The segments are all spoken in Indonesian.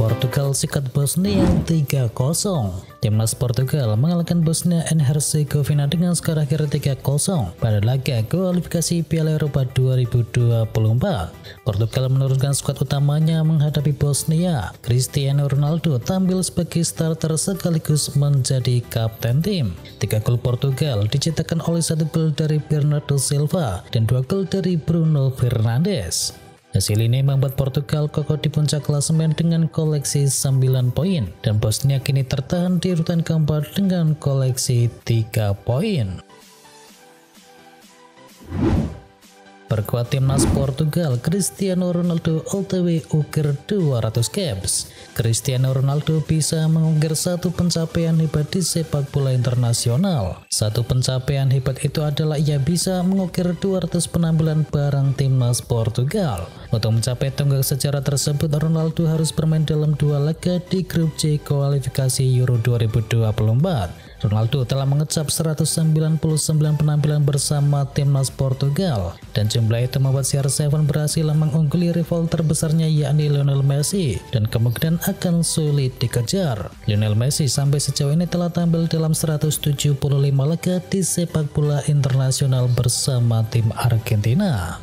Portugal sikat Bosnia 3-0. Timnas Portugal mengalahkan Bosnia and Herzegovina dengan skor akhir 3-0 pada laga kualifikasi Piala Eropa 2024. Portugal menurunkan skuad utamanya menghadapi Bosnia. Cristiano Ronaldo tampil sebagai starter sekaligus menjadi kapten tim. 3 gol Portugal diciptakan oleh 1 gol dari Bernardo Silva dan 2 gol dari Bruno Fernandes. Hasil ini membuat Portugal kokoh di puncak klasemen dengan koleksi 9 poin dan Bosnia kini tertahan di urutan keempat dengan koleksi 3 poin. Perkuat timnas Portugal, Cristiano Ronaldo OTW ukir 200 caps. Cristiano Ronaldo bisa mengukir satu pencapaian hebat di sepak bola internasional. Satu pencapaian hebat itu adalah ia bisa mengukir 200 penampilan bareng timnas Portugal. Untuk mencapai tonggak sejarah tersebut, Ronaldo harus bermain dalam 2 laga di grup C kualifikasi Euro 2024. Ronaldo telah mengecap 199 penampilan bersama timnas Portugal dan jumlah itu membuat CR7 berhasil mengungguli rival terbesarnya yakni Lionel Messi dan kemungkinan akan sulit dikejar. Lionel Messi sampai sejauh ini telah tampil dalam 175 laga di sepak bola internasional bersama tim Argentina.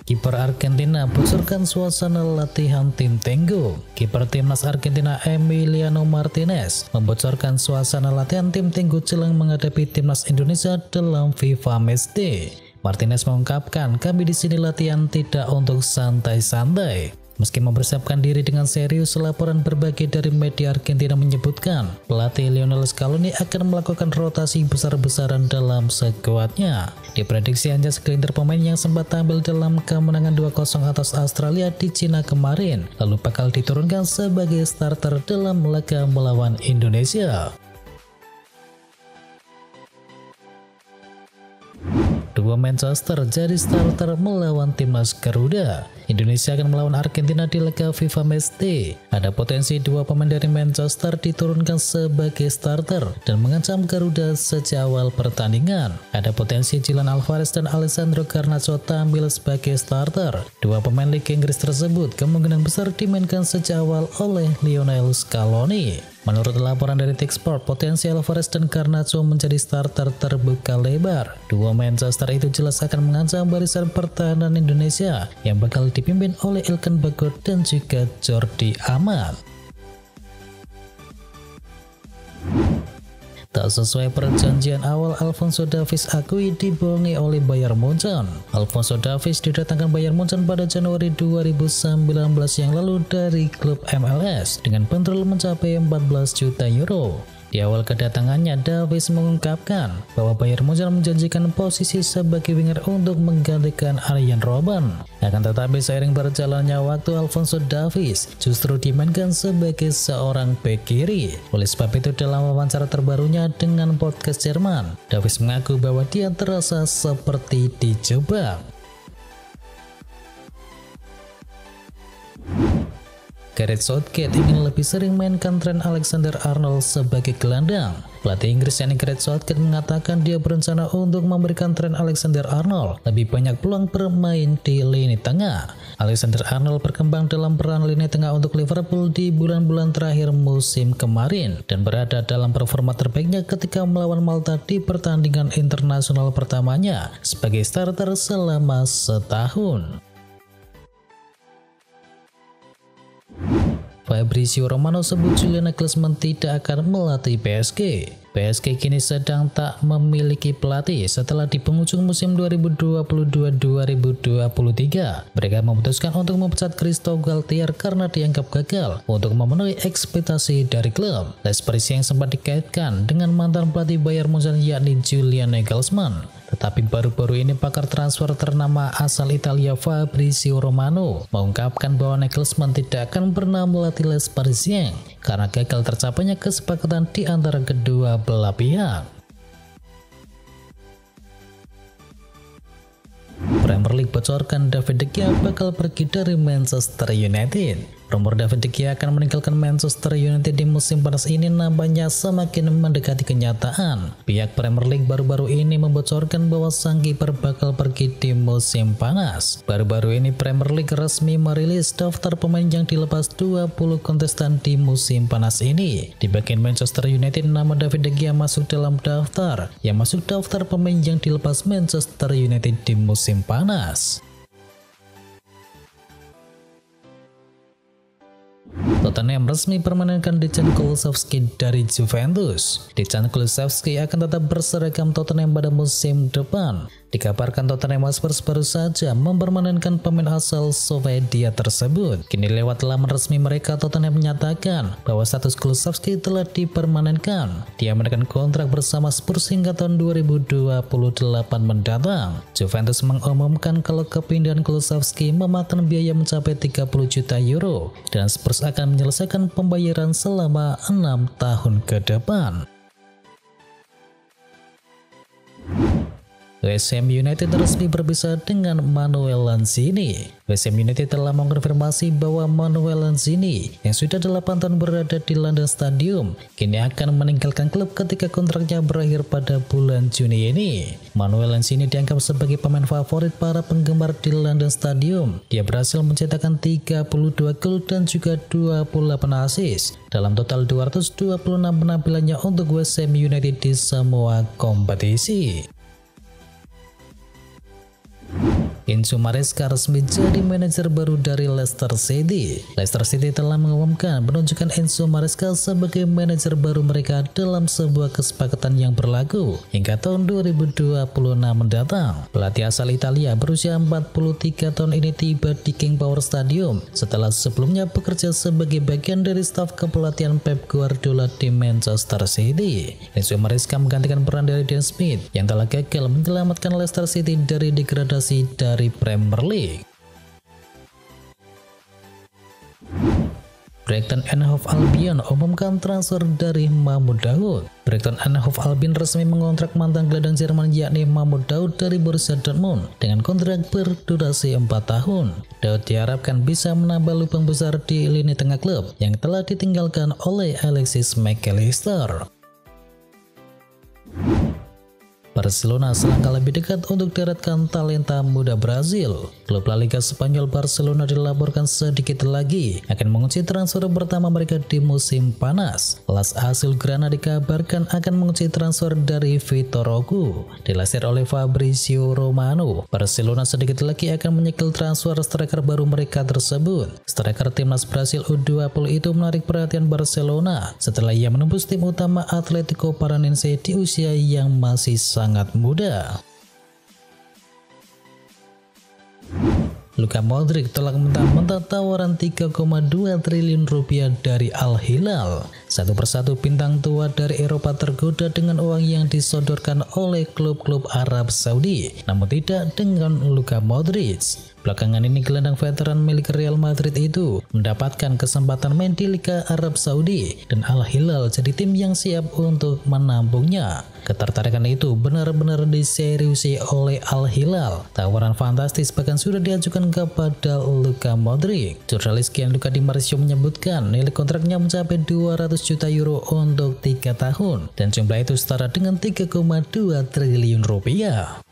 Kiper Argentina bocorkan suasana latihan tim Tenggo. Kiper timnas Argentina Emiliano Martinez membocorkan suasana latihan tim Tenggo jelang menghadapi timnas Indonesia dalam FIFA Matchday. Martinez mengungkapkan, "Kami di sini latihan tidak untuk santai-santai." Meski mempersiapkan diri dengan serius, laporan berbagai dari media Argentina menyebutkan pelatih Lionel Scaloni akan melakukan rotasi besar-besaran dalam skuadnya. Diprediksi hanya segelintir pemain yang sempat tampil dalam kemenangan 2-0 atas Australia di Cina kemarin, lalu bakal diturunkan sebagai starter dalam laga melawan Indonesia. Dua Manchester jadi starter melawan timnas Garuda. Indonesia akan melawan Argentina di laga FIFA Matchday. Ada potensi 2 pemain dari Manchester diturunkan sebagai starter dan mengancam Garuda sejak awal pertandingan. Ada potensi Julian Alvarez dan Alessandro Garnacho tampil sebagai starter. 2 pemain Liga Inggris tersebut kemungkinan besar dimainkan sejak awal oleh Lionel Scaloni. Menurut laporan dari Tiksport, potensi Alvarez dan Garnacho menjadi starter terbuka lebar. 2 Manchester itu jelas akan mengancam barisan pertahanan Indonesia yang bakal dipimpin oleh Ilkan Bagot dan juga Jordi Amat. Tak sesuai perjanjian awal, Alphonso Davies akui dibohongi oleh Bayern Munchen. Alphonso Davies didatangkan Bayern Munchen pada Januari 2019 yang lalu dari klub MLS dengan bandrol mencapai 14 juta euro. Di awal kedatangannya, Davies mengungkapkan bahwa Bayern Munchen menjanjikan posisi sebagai winger untuk menggantikan Arjen Robben. Akan tetapi seiring berjalannya waktu, Alphonso Davies justru dimainkan sebagai seorang bek kiri. Oleh sebab itu, dalam wawancara terbarunya dengan podcast Jerman, Davies mengaku bahwa dia terasa seperti dijebak. Gareth Southgate ingin lebih sering mainkan Trent Alexander-Arnold sebagai gelandang. Pelatih Inggris yakni Gareth Southgate mengatakan dia berencana untuk memberikan Trent Alexander-Arnold lebih banyak peluang bermain di lini tengah. Alexander-Arnold berkembang dalam peran lini tengah untuk Liverpool di bulan-bulan terakhir musim kemarin dan berada dalam performa terbaiknya ketika melawan Malta di pertandingan internasional pertamanya sebagai starter selama setahun. Fabrizio Romano sebut Julian Nagelsmann tidak akan melatih PSG. PSG kini sedang tak memiliki pelatih setelah di penghujung musim 2022-2023. Mereka memutuskan untuk memecat Christophe Galtier karena dianggap gagal untuk memenuhi ekspektasi dari klub. Les Paris yang sempat dikaitkan dengan mantan pelatih Bayern Munchen yakni Julian Nagelsmann. Tetapi baru-baru ini pakar transfer ternama asal Italia Fabrizio Romano mengungkapkan bahwa Nagelsmann tidak akan pernah melatih Les Parisiens karena gagal tercapainya kesepakatan di antara kedua belah pihak. Premier League bocorkan David De Gea bakal pergi dari Manchester United. Rumor David De Gea akan meninggalkan Manchester United di musim panas ini nampaknya semakin mendekati kenyataan. Pihak Premier League baru-baru ini membocorkan bahwa sang kiper bakal pergi di musim panas. Baru-baru ini Premier League resmi merilis daftar pemain yang dilepas 20 kontestan di musim panas ini. Di bagian Manchester United, nama David De Gea masuk dalam daftar yang masuk daftar pemain yang dilepas Manchester United di musim panas. Tottenham resmi permanenkan Dejan Kulusevski dari Juventus. Dejan Kulusevski akan tetap berseragam Tottenham pada musim depan. Dikabarkan Tottenham Hotspur baru saja mempermanenkan pemain asal Swedia tersebut. Kini lewat laman resmi mereka, Tottenham menyatakan bahwa status Kulusevski telah dipermanenkan. Dia menekan kontrak bersama Spurs hingga tahun 2028 mendatang. Juventus mengumumkan kalau kepindahan Kulusevski memakan biaya mencapai 30 juta euro dan Spurs akan menyelesaikan pembayaran selama 6 tahun ke depan. West Ham United resmi berpisah dengan Manuel Lanzini. West Ham United telah mengkonfirmasi bahwa Manuel Lanzini yang sudah 8 tahun berada di London Stadium kini akan meninggalkan klub ketika kontraknya berakhir pada bulan Juni ini. Manuel Lanzini dianggap sebagai pemain favorit para penggemar di London Stadium. Dia berhasil mencetakkan 32 gol dan juga 28 assist dalam total 226 penampilannya untuk West Ham United di semua kompetisi. Enzo Maresca resmi jadi manajer baru dari Leicester City. Leicester City telah mengumumkan penunjukan Enzo Maresca sebagai manajer baru mereka dalam sebuah kesepakatan yang berlaku hingga tahun 2026 mendatang. Pelatih asal Italia berusia 43 tahun ini tiba di King Power Stadium setelah sebelumnya bekerja sebagai bagian dari staf kepelatihan Pep Guardiola di Manchester City. Enzo Maresca menggantikan peran dari Dan Smith yang telah gagal menyelamatkan Leicester City dari degradasi dari Premier League. Brighton and Hove Albion umumkan transfer dari Mahmud Daud. Brighton and Hove Albion resmi mengontrak mantan gelandang Jerman yakni Mahmud Daud dari Borussia Dortmund dengan kontrak berdurasi 4 tahun. Daud diharapkan bisa menambah lubang besar di lini tengah klub yang telah ditinggalkan oleh Alexis McAllister. Barcelona selangkah lebih dekat untuk deretkan talenta muda Brazil. Klub La Liga Spanyol Barcelona dilaporkan sedikit lagi akan mengunci transfer pertama mereka di musim panas. Las Azulgrana dikabarkan akan mengunci transfer dari Vitor Roque. Dilansir oleh Fabrizio Romano, Barcelona sedikit lagi akan menyegel transfer striker baru mereka tersebut. Striker timnas Brasil U20 itu menarik perhatian Barcelona setelah ia menembus tim utama Atletico Paranense di usia yang masih sangat muda. Luka Modric tolak mentah-mentah tawaran 3,2 triliun rupiah dari Al Hilal. Satu persatu bintang tua dari Eropa tergoda dengan uang yang disodorkan oleh klub-klub Arab Saudi, namun tidak dengan Luka Modric. Belakangan ini gelandang veteran milik Real Madrid itu mendapatkan kesempatan main di Liga Arab Saudi dan Al Hilal jadi tim yang siap untuk menampungnya. Ketertarikan itu benar-benar diseriusi oleh Al Hilal. Tawaran fantastis bahkan sudah diajukan kepada Luka Modric. Jurnalis Gianluca Di Marzio menyebutkan nilai kontraknya mencapai 200 juta euro untuk 3 tahun dan jumlah itu setara dengan 3,2 triliun rupiah.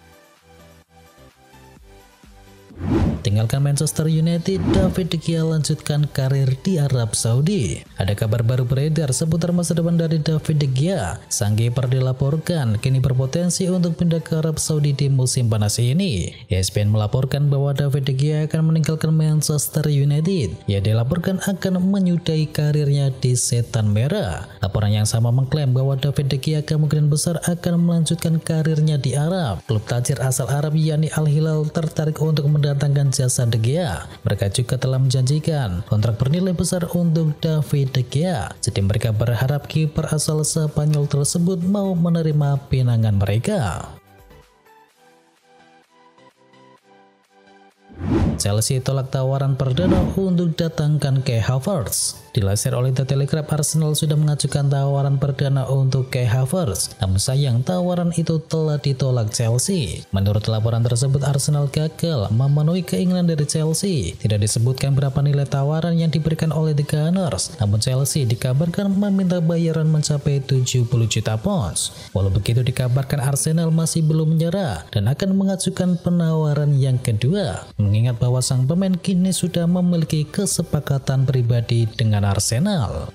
Tinggalkan Manchester United, David De Gea lanjutkan karir di Arab Saudi. Ada kabar baru beredar seputar masa depan dari David De Gea. Sang kiper dilaporkan kini berpotensi untuk pindah ke Arab Saudi di musim panas ini. ESPN melaporkan bahwa David De Gea akan meninggalkan Manchester United. Ia dilaporkan akan menyudahi karirnya di Setan Merah. Laporan yang sama mengklaim bahwa David De Gea kemungkinan besar akan melanjutkan karirnya di Arab. Klub tajir asal Arab yakni Al Hilal tertarik untuk mendatangkan jasa De Gea. Mereka juga telah menjanjikan kontrak bernilai besar untuk David De Gea. Jadi mereka berharap kiper asal Spanyol tersebut mau menerima pinangan mereka. Chelsea tolak tawaran perdana untuk datangkan Kai Havertz. Dilansir oleh The Telegraph, Arsenal sudah mengajukan tawaran perdana untuk Kai Havertz, namun sayang tawaran itu telah ditolak Chelsea. Menurut laporan tersebut, Arsenal gagal memenuhi keinginan dari Chelsea. Tidak disebutkan berapa nilai tawaran yang diberikan oleh The Gunners, namun Chelsea dikabarkan meminta bayaran mencapai 70 juta pounds. Walau begitu, dikabarkan Arsenal masih belum menyerah dan akan mengajukan penawaran yang kedua, mengingat bahwa sang pemain kini sudah memiliki kesepakatan pribadi dengan Arsenal.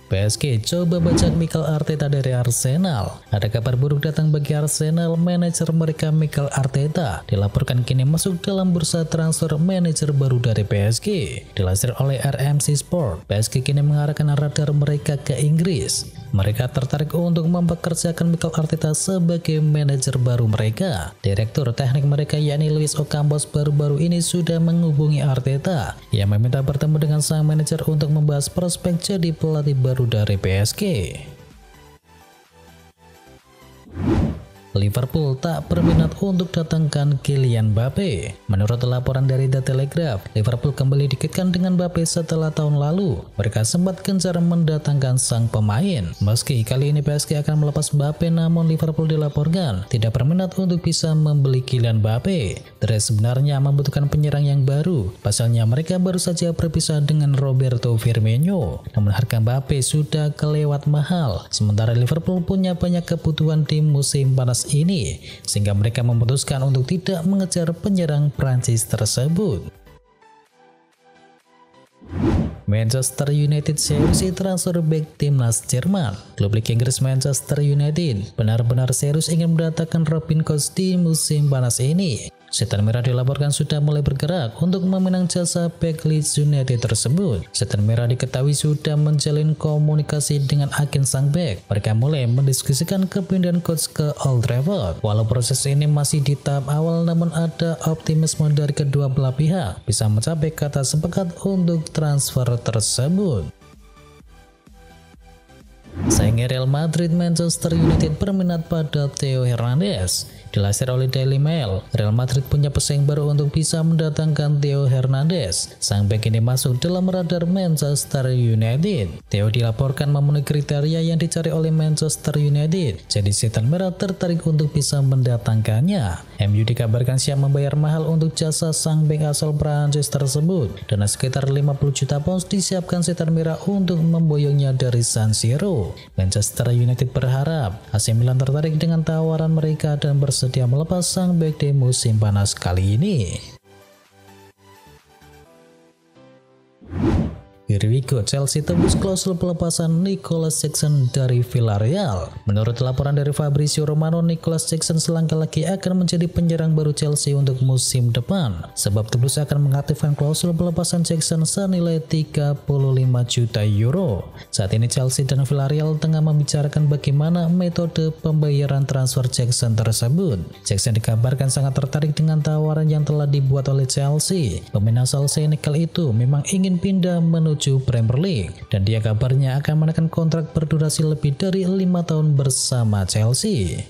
PSG coba bajak Mikel Arteta dari Arsenal. Ada kabar buruk datang bagi Arsenal. Manajer mereka Mikel Arteta dilaporkan kini masuk dalam bursa transfer manajer baru dari PSG. Dilansir oleh RMC Sport, PSG kini mengarahkan radar mereka ke Inggris. Mereka tertarik untuk mempekerjakan Mikel Arteta sebagai manajer baru mereka. Direktur teknik mereka yakni Luis Ocampos baru-baru ini sudah menghubungi Arteta yang meminta bertemu dengan sang manajer untuk membahas prospek jadi pelatih baru dari PSG. Liverpool tak berminat untuk datangkan Kylian Mbappe. Menurut laporan dari The Telegraph, Liverpool kembali dikaitkan dengan Mbappe setelah tahun lalu. Mereka sempat gencar mendatangkan sang pemain. Meski kali ini PSG akan melepas Mbappe, namun Liverpool dilaporkan tidak berminat untuk bisa membeli Kylian Mbappe. Mereka sebenarnya membutuhkan penyerang yang baru. Pasalnya mereka baru saja berpisah dengan Roberto Firmino. Namun harga Mbappe sudah kelewat mahal. Sementara Liverpool punya banyak kebutuhan di musim panas ini, sehingga mereka memutuskan untuk tidak mengejar penyerang Prancis tersebut. Manchester United serius transfer back timnas Jerman. Klub Liga Inggris Manchester United benar-benar serius ingin mendatangkan Robin Koch di musim panas ini. Setan Merah dilaporkan sudah mulai bergerak untuk meminang jasa back Leeds United tersebut. Setan Merah diketahui sudah menjalin komunikasi dengan agen sang back. Mereka mulai mendiskusikan kepindahan coach ke Old Trafford. Walau proses ini masih di tahap awal, namun ada optimisme dari kedua belah pihak bisa mencapai kata sepakat untuk transfer tersebut. Sayangnya Real Madrid Manchester United berminat pada Theo Hernandez. Dilansir oleh Daily Mail, Real Madrid punya pesaing baru untuk bisa mendatangkan Theo Hernandez. Sang bek ini masuk dalam radar Manchester United. Theo dilaporkan memenuhi kriteria yang dicari oleh Manchester United, jadi Setan Merah tertarik untuk bisa mendatangkannya. MU dikabarkan siap membayar mahal untuk jasa sang bek asal Prancis tersebut, dan sekitar 50 juta pounds disiapkan Setan Merah untuk memboyongnya dari San Siro. Manchester United berharap AC Milan tertarik dengan tawaran mereka dan bersedia melepas sang bek di musim panas kali ini. Here we go, Chelsea tembus klausul pelepasan Nicolas Jackson dari Villarreal. Menurut laporan dari Fabrizio Romano, Nicolas Jackson selangkah lagi akan menjadi penyerang baru Chelsea untuk musim depan. Sebab The Blues akan mengaktifkan klausul pelepasan Jackson senilai 35 juta euro. Saat ini Chelsea dan Villarreal tengah membicarakan bagaimana metode pembayaran transfer Jackson tersebut. Jackson dikabarkan sangat tertarik dengan tawaran yang telah dibuat oleh Chelsea. Pemain asal Senegal itu memang ingin pindah menuju Premier League, dan dia kabarnya akan menekan kontrak berdurasi lebih dari 5 tahun bersama Chelsea.